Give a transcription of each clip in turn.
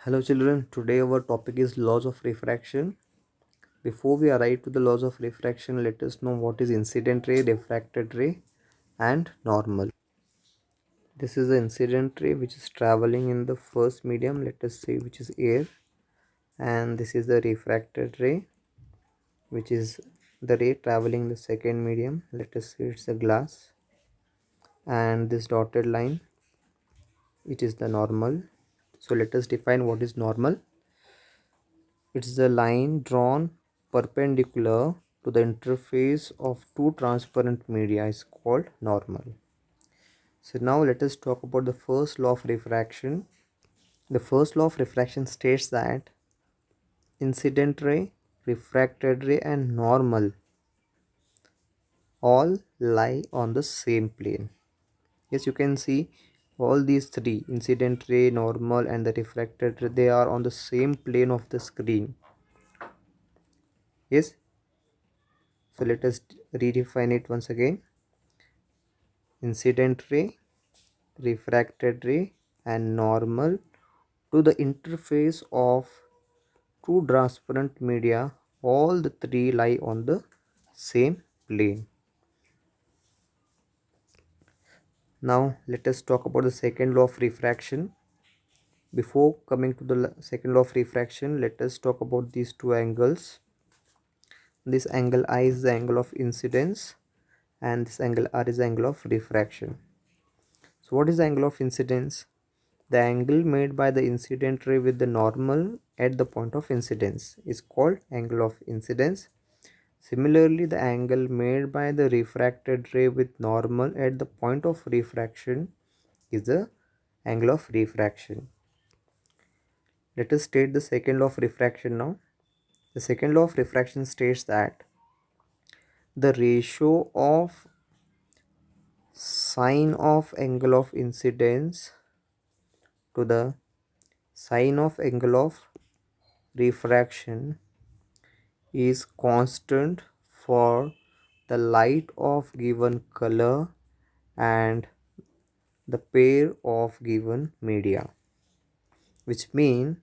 Hello children, today our topic is laws of refraction. Before we arrive to the laws of refraction, let us know what is incident ray, refracted ray and normal. This is the incident ray which is traveling in the first medium, let us say which is air, and this is the refracted ray which is the ray traveling in the second medium, let us say it's a glass, and this dotted line it is the normal. So let us define what is normal. It's the line drawn perpendicular to the interface of two transparent media is called normal. So now let us talk about the first law of refraction. The first law of refraction states that incident ray, refracted ray and normal all lie on the same plane. Yes, you can see all these three, incident ray, normal and the refracted ray, they are on the same plane of the screen. Yes, so let us redefine it once again. Incident ray, refracted ray and normal to the interface of two transparent media, all the three lie on the same plane. Now let us talk about the second law of refraction. Before coming to the second law of refraction, let us talk about these two angles. This angle I is the angle of incidence and this angle R is the angle of refraction. So what is the angle of incidence? The angle made by the incident ray with the normal at the point of incidence is called angle of incidence. Similarly, the angle made by the refracted ray with normal at the point of refraction is the angle of refraction. Let us state the second law of refraction now. The second law of refraction states that the ratio of sine of angle of incidence to the sine of angle of refraction is constant for the light of given color and the pair of given media, which mean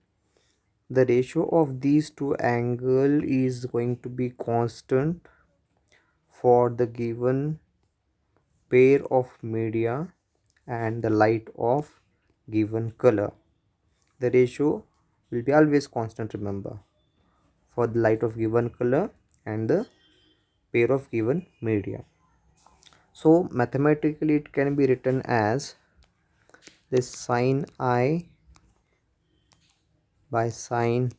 the ratio of these two angle is going to be constant for the given pair of media and the light of given color. The ratio will be always constant, remember, for the light of given color and the pair of given media. So mathematically it can be written as this sine I by sine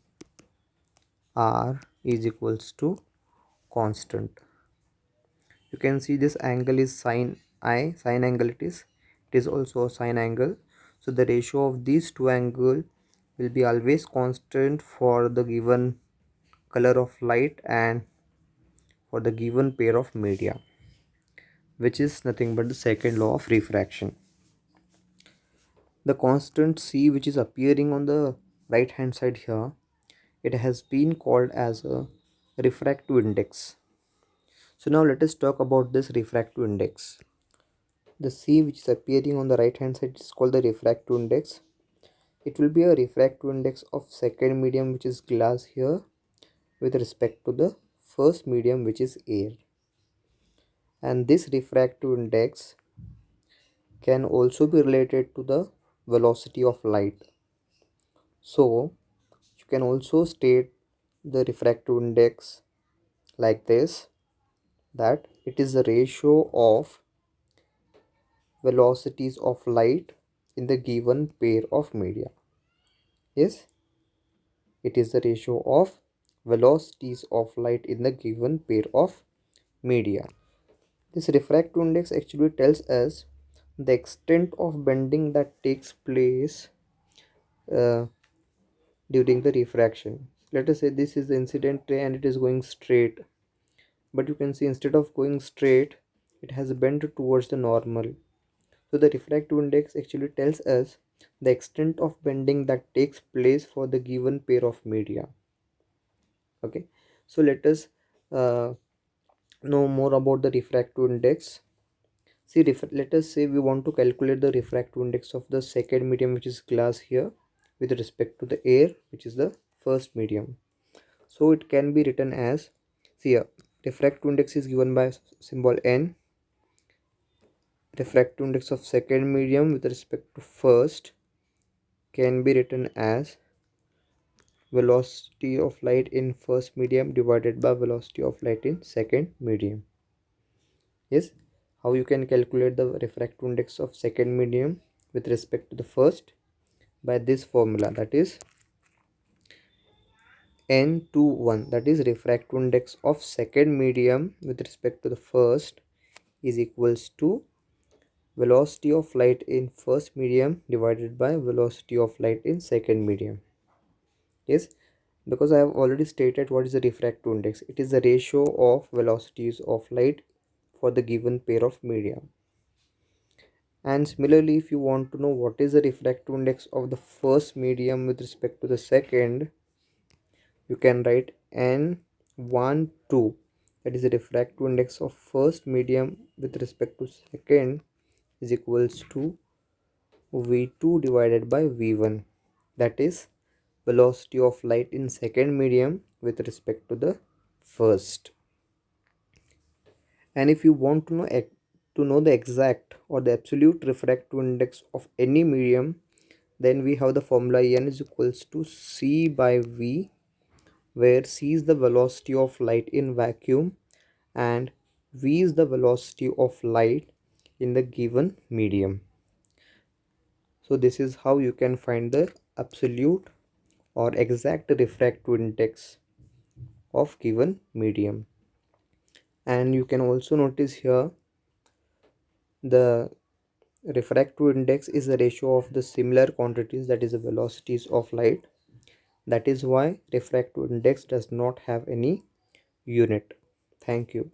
R is equals to constant. You can see this angle is sine I, sine angle it is also a sine angle. So the ratio of these two angle will be always constant for the given color of light and for the given pair of media, which is nothing but the second law of refraction. The constant C which is appearing on the right hand side here, it has been called as a refractive index. So now let us talk about this refractive index. The C which is appearing on the right hand side is called the refractive index. It will be a refractive index of second medium which is glass here with respect to the first medium which is air. And this refractive index can also be related to the velocity of light. So you can also state the refractive index like this, that it is the ratio of velocities of light in the given pair of media. Yes, it is the ratio of velocities of light in the given pair of media. This refractive index actually tells us the extent of bending that takes place uh, during the refraction. Let us say this is the incident ray and it is going straight, but you can see instead of going straight it has bent towards the normal. So the refractive index actually tells us the extent of bending that takes place for the given pair of media. Okay, so let us uh, know more about the refractive index. Let us say we want to calculate the refractive index of the second medium which is glass here. with respect to the air, which is the first medium. So it can be written as, see here, refractive index is given by symbol n. Refractive index of second medium with respect to first can be written as velocity of light in first medium divided by velocity of light in second medium. Yes, how you can calculate the refractive index of second medium with respect to the first? By this formula, that is n21, that is refractive index of second medium with respect to the first is equals to velocity of light in first medium divided by velocity of light in second medium. Yes, because I have already stated what is the refractive index. It is the ratio of velocities of light for the given pair of media. And similarly, if you want to know what is the refractive index of the first medium with respect to the second, you can write n12, that is the refractive index of first medium with respect to second is equals to v2 divided by v1, that is velocity of light in second medium with respect to the first. And if you want to know the exact or the absolute refractive index of any medium, then we have the formula n is equals to c by v, where c is the velocity of light in vacuum and v is the velocity of light in the given medium. So this is how you can find the absolute or exact refractive index of given medium. And you can also notice here the refractive index is the ratio of the similar quantities, that is the velocities of light. That is why refractive index does not have any unit. Thank you.